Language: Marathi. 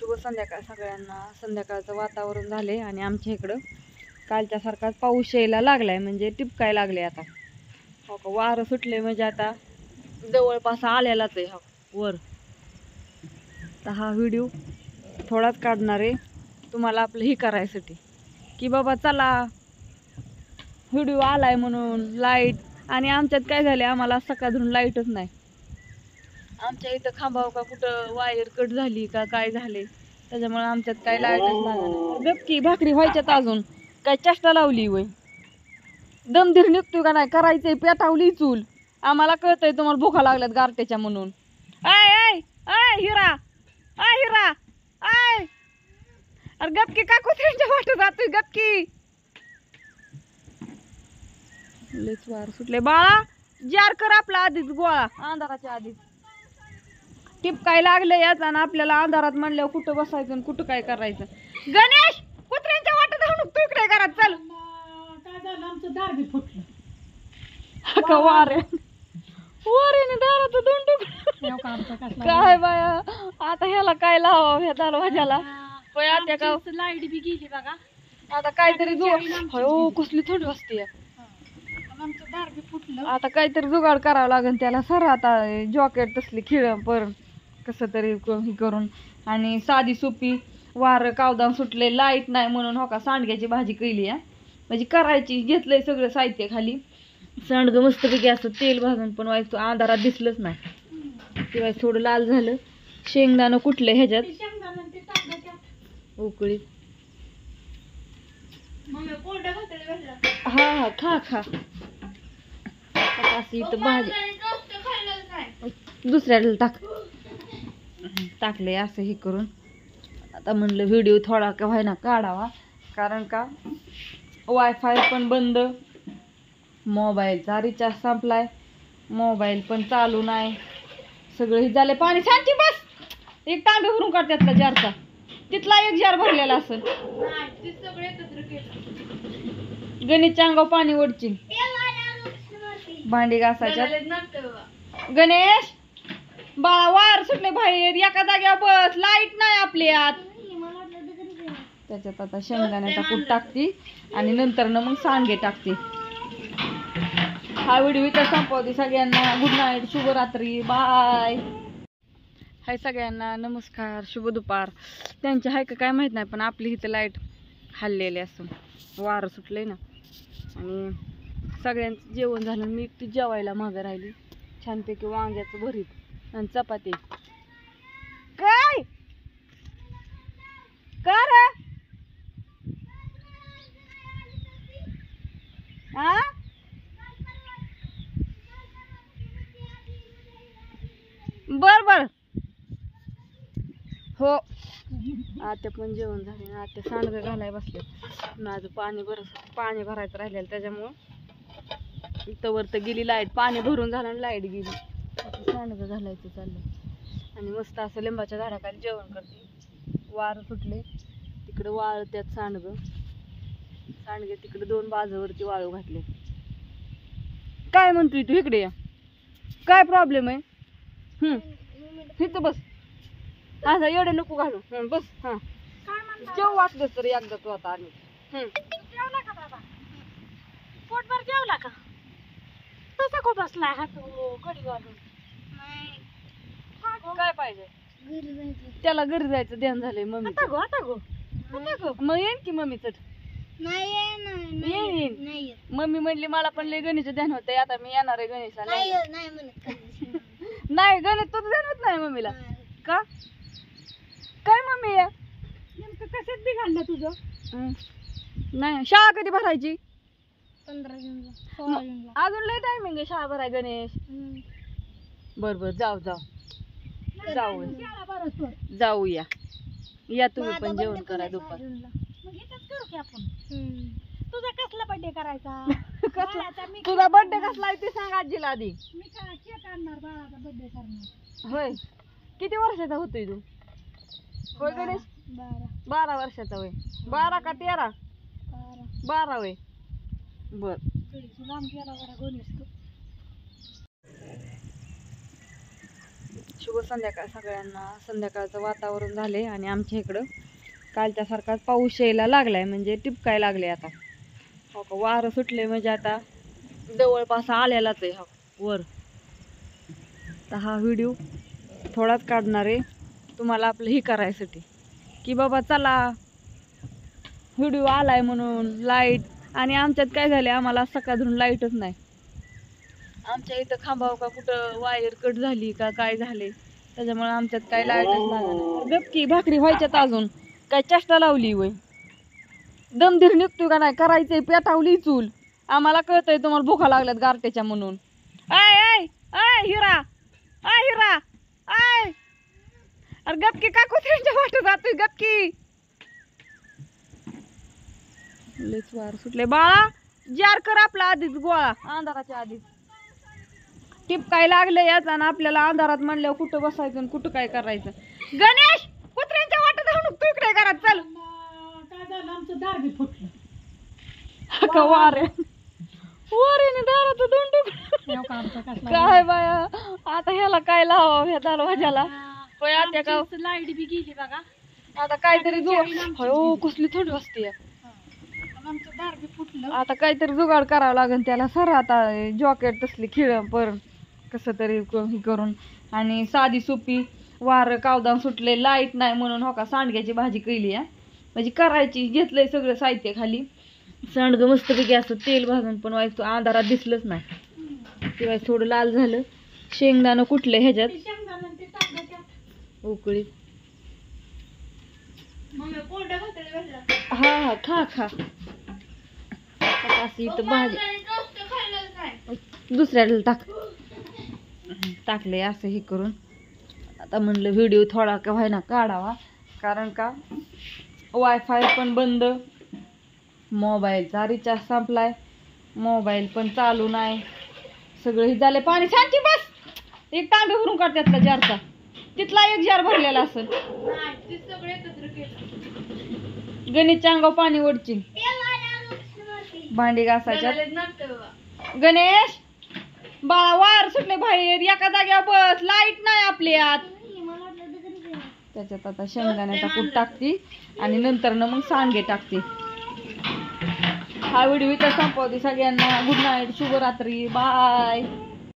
शुभ संध्याकाळ सगळ्यांना. संध्याकाळचं वातावरण झाले आणि आमच्या इकडं कालच्या सारखाच पाऊस यायला लागलाय, म्हणजे टिपकाय लागले आता. हो का, वारं सुटले म्हणजे आता जवळपास आलेलाच आहे. हो वर. तर हा व्हिडिओ थोडाच काढणार आहे तुम्हाला आपलं ही करायसाठी की बाबा चला व्हिडिओ आलाय म्हणून. लाईट आणि आमच्यात काय झाले, आम्हाला सकाळ धरून लाईटच नाही. आमच्या इथं खांबाव का कुठं वायर कट झाली का काय झाले, त्याच्यामुळे आमच्यात काय लाईटच लागणार. गपकी भाकरी व्हायच्यात अजून काय चेष्टा लावली वय. दमधीर निघतोय का नाही, करायचंय पेटावली चूल. आम्हाला कळतंय तुम्हाला भुका लागल्यात गारट्याच्या म्हणून. I I I Hira, I Hira, I. अरे गपकी का कुत्र्यांच्या वाटत जातोय, गपकी. लयच वार सुटले बाळा. जार कर आपला आधीच गोळा अंधाराच्या आधीच. टिपकाय लागले याच आणि आपल्याला अंधारात म्हणल्यावर कुठं बसायचं आणि कुठं काय करायचं. गणेश कुत्र्यांच्या वाटत जाऊन तू इकडे घरात चल. काय झालं, आमचं दार बी फुटलं. का वाऱ्याने दाराचं दोन काय बाया. आता ह्याला काय लावावं ह्या दरवाजाला. आता का लाईट बी गेली बघा. आता काहीतरी हो कसली थंडी वाजते. आमचं दार बी फुटलं. आता काहीतरी जुगाड करावं लागेल त्याला. सर आता जॉकेट तसली खिळ पर कसं तरी हे करून. आणि साधी सोपी वार कावदान सुटले, लाईट नाही म्हणून हो का सांडग्याची भाजी केली आहे. म्हणजे करायची, घेतलंय सगळं साहित्य खाली. सांडगं मस्तपैकी असं तेल भाजून पण व्हायचं, अंधारात दिसलंच नाही. तेव्हा थोडं लाल झालं. शेंगदाणं कुठलं ह्याच्यात उकळीत. हा हा खा खा. अशी इथं भाजी दुसऱ्याला टाकले असं हे करून. आता म्हणलं व्हिडिओ थोडा का व्हायना काढावा, कारण का वायफाय पण बंद, मोबाईलचा रिचार्ज संपलाय, मोबाईल पण चालू नाही, सगळं हे झालं. पाणी शांती बस. एक तांबे भरून काढ त्यातला जारचा, तिथला एक जार भरलेला असेल. गणेशच्या अंगावर पाणी ओढची, भांडी घासायच्यात. गणेश बाळा वार सुटले बाहेर, एका जाग्यावर बस. लाईट नाही आपल्यात. त्याच्यात आता शेंगदाण्याचा कूट टाकते आणि नंतर मग सांडगे टाकते. हा व्हिडिओ इथं संपवते. सगळ्यांना गुड नाईट, शुभरात्री, बाय. हाय सगळ्यांना नमस्कार, शुभ दुपार. त्यांची हाय का काय माहित नाही, पण आपली इथं लाईट हल्लेली असं वारं सुटलंय ना. आणि सगळ्यांचं जेवण झालं. मी एकटी जेवायला मागं राहिली. छानपैकी वांग्याचं भरीत आणि चपाती. काय कर बर बर हो. आता पण जेवण झाले ना. आता सांडगं घालाय बसले. माझं पाणी भरायचं राहिलेलं, त्याच्यामुळं इथं वर तर गेली लाईट. पाणी भरून झालं आणि लाईट गेली. आता सांडगं घालायचं चाललंय आणि मस्त असं लिंबाच्या झाडाखाली जेवण करते. वारं सुटले तिकडं वाळत्यात सांडगे. तिकडे 2 बाजूवरती वाळू घातले. काय म्हणतोय तू, इकडे या. काय प्रॉब्लेम आहे? इथं बस. असं एवढं नको घालू. बस. हा जेव वाटलं तर एकदा तू आता. आणि जेवला का बाबा? पोटभर जेवला का? तसा खूप बसलाय हात कडी घालून. काय पाहिजे त्याला? घरी जायचं ध्यान झालंय मम्मी. आता गो मग येईन की मम्मी चट. येईन. मम्मी म्हणली मला पण लय गणेशचं ध्यान होतंय, आता मी येणार आहे गणेशला. नाही गणेश तुझं ध्यान होत नाही मम्मीला का? काय मम्मी नेमकं कशात बिघडलं तुझं? नाही शाळा कधी भरायची? 15 जूनला. अजून लय टायमिंग आहे शाळा भराय गणेश. बर जाऊया. या तुम्ही पण जेवण करा दुपार. करू की आपण. तुझा कसला बर्थडे करायचा? तुझा बर्थडे कसला आहे ते सांग आजीला आधी. मी केक आणणार, बाळाचा बर्थडे करणार. होय. किती वर्षाचा होतोय तू? होय गणेश 12 वर्षाचा होय. 12 का 13? 12 होय. बर लांब गेला बरा गणेश. शुभ संध्याकाळ सगळ्यांना. संध्याकाळचं वातावरण झाले आणि आमच्या इकडं कालच्यासारखाच पाऊस यायला लागलाय, म्हणजे टिपकाय लागले आता. हो का, वारं सुटले म्हणजे आता जवळपास आलेलाच आहे हा वर. तर हा व्हिडिओ थोडाच काढणार आहे तुम्हाला आपलं ही करायसाठी की बाबा चला व्हिडिओ आलाय म्हणून. लाईट आणि आमच्यात काय झाले, आम्हाला सकाळ धरून लाईटच नाही. आमच्या इथं खांबाव का कुठं वायर कट झाली का काय झाले, त्याच्यामुळे आमच्यात काय लाईटच लागणार. गपकी भाकरी व्हायच्यात अजून, काय चेष्टा लावली वय. दमधीर निघतोय का नाही, करायचंय पेटावली चूल. आम्हाला कळतंय तुम्हाला भुका लागल्यात गारट्याच्या म्हणून. I I I Hira, I Hira, I. अरे गपकी काकू त्यांच्या वाटत जातोय, गपकी. लयच वार सुटले बाळा. जार कर आपला आधीच गोळा, अंधाराच्या आधीच. टिपकाय लागले याच आणि आपल्याला अंधारात म्हणल्यावर कुठं बसायचं आणि कुठं काय करायचं. गणेश कुत्र्यांच्या वाटत जाऊ नको, तू इकडे घरात चल. काय झालं, आमचं दार बी फुटलं. का वारे वारेने दाराचं दोन तुकडं. काय बाया, आता ह्याला काय लावावं ह्या दरवाजाला. आता का लाईट बी गेली बघा. आता काहीतरी हो कसली थंडी वाजते. आमचं दार बी फुटलं. आता काहीतरी जुगाड करावं लागेल त्याला सर. आता जॉकेट तसली खिळ पर कसं तरी हे करून. आणि साधी सोपी वार कावदान सुटले, लाईट नाही म्हणून हो का सांडग्याची भाजी केली आहे. म्हणजे करायची, घेतलंय सगळं साहित्य खाली. सांडग मस्तपैकी असं तेल भाजून पण व्हायचं, अंधारात दिसलंच नाही. तेव्हा थोडं लाल झालं. शेंगदाणं कुठले ह्याच्यात उकळीत. हा हा खा खा. अशी इथं भाजी दुसऱ्याला टाकले असं हे करून. आता म्हणलं व्हिडिओ थोडा का व्हायना काढावा, कारण का वायफाय पण बंद, मोबाईलचा रिचार्ज संपलाय, मोबाईल पण चालू नाही, सगळं हे झाले. पाणी शांती बस. एक तांबे भरून काढतात का जारचा, तिथला एक जार भरलेला असेल. गणेशच्या अंगावर पाणी ओढची, भांडी घासायच्यात. गणेश बाळा वार सुटले बाहेर, एका जाग्यावर बस. लाईट नाही आपल्यात. त्याच्यात आता शेंगदाण्याचा कूट टाकते आणि नंतर ना मग सांडगे टाकते. हा व्हिडिओ इथं संपवते. सगळ्यांना गुड नाईट, शुभरात्री, बाय.